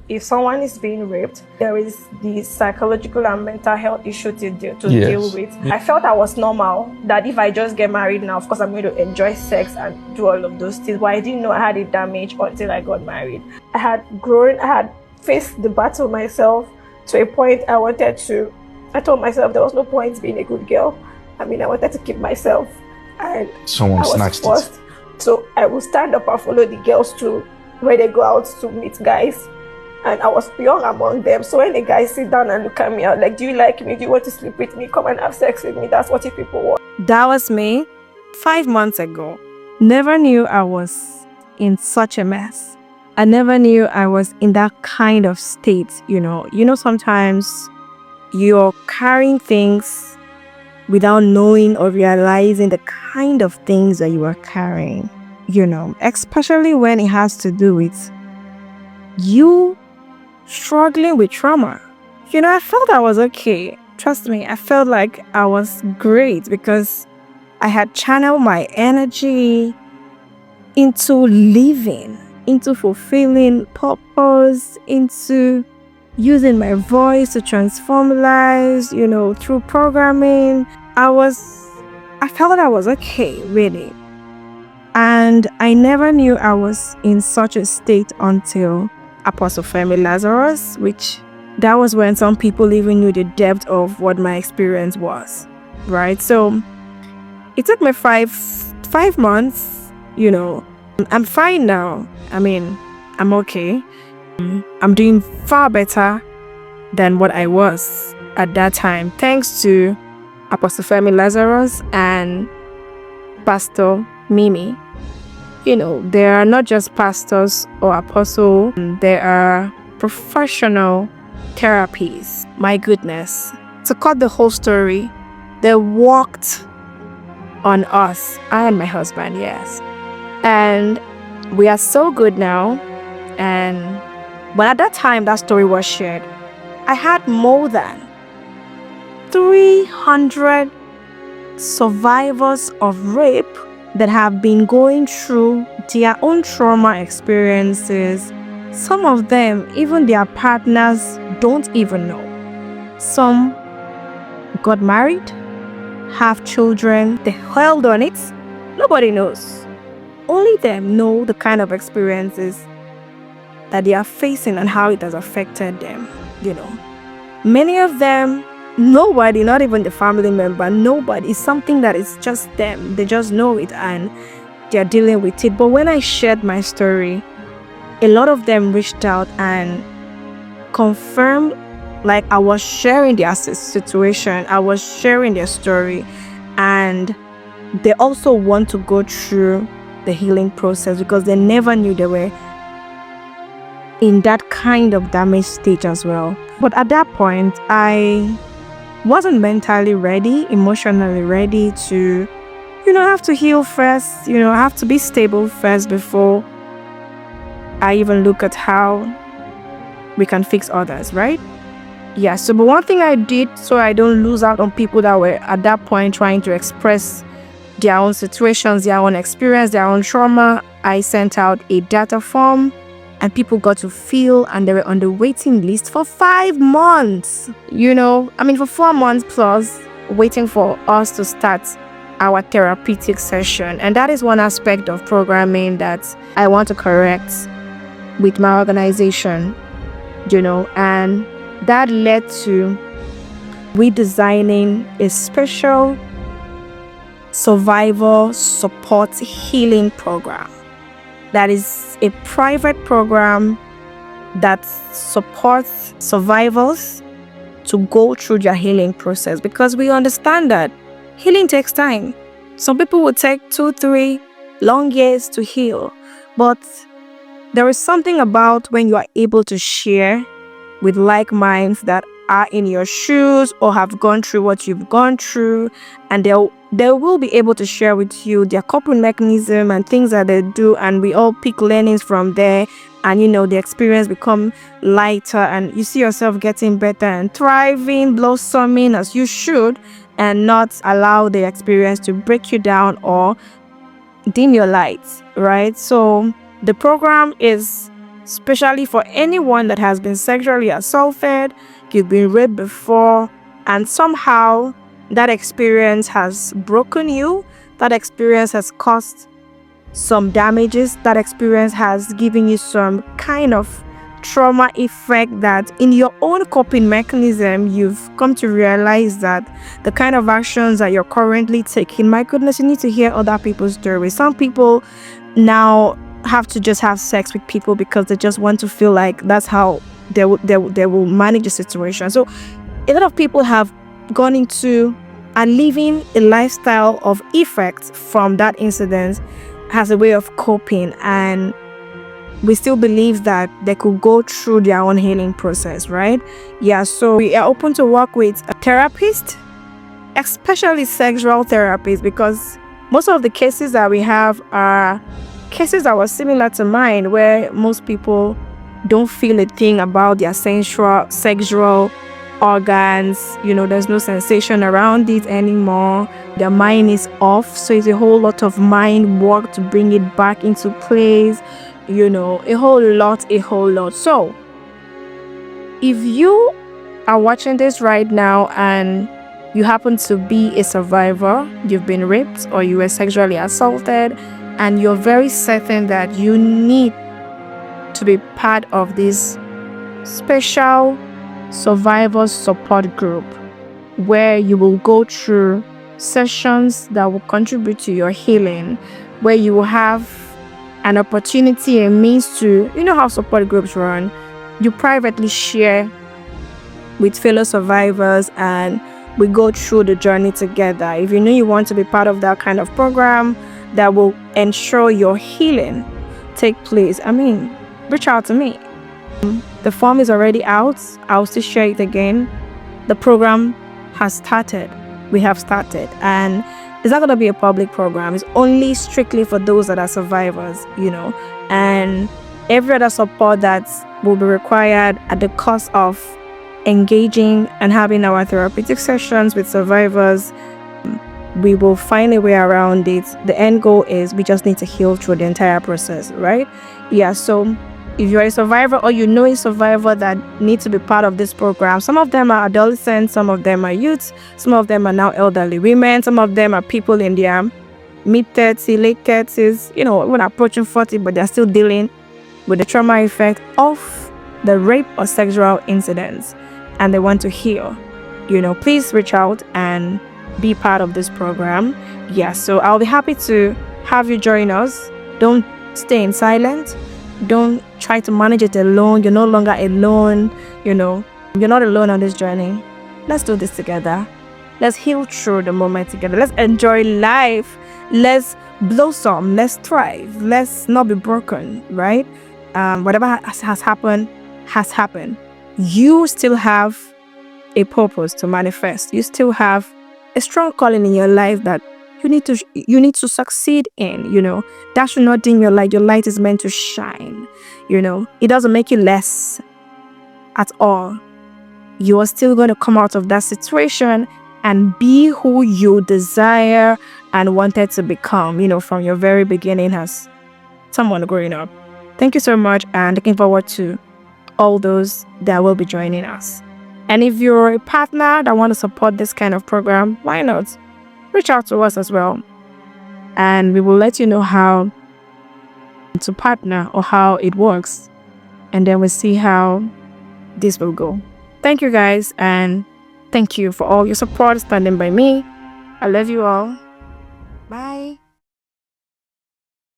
if someone is being raped, there is the psychological and mental health issue to Yes. deal with. I felt I was normal, that if I just get married now, of course I'm going to enjoy sex and do all of those things. But I didn't know I had a damage until I got married. I had grown, I had faced the battle myself to a point I told myself there was no point being a good girl. I wanted to keep myself. And someone I was snatched forced. it. So I will stand up and follow the girls to where they go out to meet guys. And I was young among them. So when the guys sit down and look at me, I'm like, do you like me? Do you want to sleep with me? Come and have sex with me. That's what you people want. That was me 5 months ago. Never knew I was in such a mess. I never knew I was in that kind of state, sometimes you're carrying things without knowing or realizing the kind of things that you are carrying, especially when it has to do with you struggling with trauma. I felt I was okay. Trust me, I felt like I was great because I had channeled my energy into living, into fulfilling purpose, into using my voice to transform lives, through programming. I felt I was okay, really. And I never knew I was in such a state until Apostle Femi Lazarus, which that was when some people even knew the depth of what my experience was, right? So it took me five months, I'm fine now. I'm okay. I'm doing far better than what I was at that time, thanks to Apostle Femi Lazarus and Pastor Mimi. They are not just pastors or apostles, they are professional therapies. My goodness. To cut the whole story, they worked on us, I and my husband, yes. And we are so good now. And but at that time that story was shared, I had more than 300 survivors of rape that have been going through their own trauma experiences. Some of them, even their partners, don't even know. Some got married, have children, they held on it. Nobody knows. Only them know the kind of experiences that they are facing and how it has affected them, Many of them, nobody, not even the family member, nobody. It's something that is just them. They just know it and they're dealing with it. But when I shared my story, a lot of them reached out and confirmed, like I was sharing their situation, I was sharing their story, and they also want to go through the healing process because they never knew they were in that kind of damaged state as well. But at that point, I wasn't mentally ready, emotionally ready to, have to heal first, I have to be stable first before I even look at how we can fix others, right? Yeah, so but one thing I did so I don't lose out on people that were at that point trying to express their own situations, their own experience, their own trauma, I sent out a data form and people got to fill and they were on the waiting list for 5 months. For 4 months plus, waiting for us to start our therapeutic session. And that is one aspect of programming that I want to correct with my organization, and that led to redesigning a special survivor support healing program. That is a private program that supports survivors to go through their healing process, because we understand that healing takes time. Some people will take 2-3 long years to heal, but there is something about when you are able to share with like minds that are in your shoes or have gone through what you've gone through, and they will be able to share with you their coping mechanism and things that they do, and we all pick learnings from there, and the experience become lighter and you see yourself getting better and thriving, blossoming as you should, and not allow the experience to break you down or dim your lights, right? So the program is especially for anyone that has been sexually assaulted, you've been raped before, and somehow that experience has broken you, that experience has caused some damages, that experience has given you some kind of trauma effect that in your own coping mechanism, you've come to realize that the kind of actions that you're currently taking, my goodness, you need to hear other people's stories. Some people now have to just have sex with people because they just want to feel like that's how they will manage the situation. So a lot of people have gone into and living a lifestyle of effects from that incident as a way of coping, and we still believe that they could go through their own healing process, right? Yeah, so we are open to work with a therapist, especially sexual therapists, because most of the cases that we have are cases that were similar to mine, where most people don't feel a thing about their sexual organs. There's no sensation around it anymore. Their mind is off, so it's a whole lot of mind work to bring it back into place. A whole lot. So if you are watching this right now and you happen to be a survivor, you've been raped or you were sexually assaulted, and you're very certain that you need to be part of this special survivor support group where you will go through sessions that will contribute to your healing, where you will have an opportunity and means to, how support groups run, you privately share with fellow survivors and we go through the journey together. If you want to be part of that kind of program that will ensure your healing take place, reach out to me. The form is already out. I'll still share it again. The program has started. We have started, and it's not going to be a public program. It's only strictly for those that are survivors, and every other support that will be required at the cost of engaging and having our therapeutic sessions with survivors. We will find a way around it. The end goal is we just need to heal through the entire process, right? Yeah, so if you're a survivor or a survivor that needs to be part of this program, some of them are adolescents, some of them are youths, some of them are now elderly women, some of them are people in their mid-30s, late 30s, when approaching 40, but they're still dealing with the trauma effect of the rape or sexual incidents, and they want to heal. Please reach out and be part of this program. Yeah, so I'll be happy to have you join us. Don't stay in silence. Don't try to manage it alone. You're no longer alone. You're not alone on this journey. Let's do this together. Let's heal through the moment together. Let's enjoy life. Let's blossom. Let's thrive. Let's not be broken, right? Whatever has happened has happened. You still have a purpose to manifest. You still have a strong calling in your life that you need to succeed in. That should not dim your light. Your light is meant to shine. It doesn't make you less at all. You are still going to come out of that situation and be who you desire and wanted to become, from your very beginning as someone growing up. Thank you so much, and looking forward to all those that will be joining us. And if you're a partner that want to support this kind of program, why not? Reach out to us as well, and we will let you know how to partner or how it works, and then we'll see how this will go. Thank you guys, and thank you for all your support standing by me. I love you all. Bye.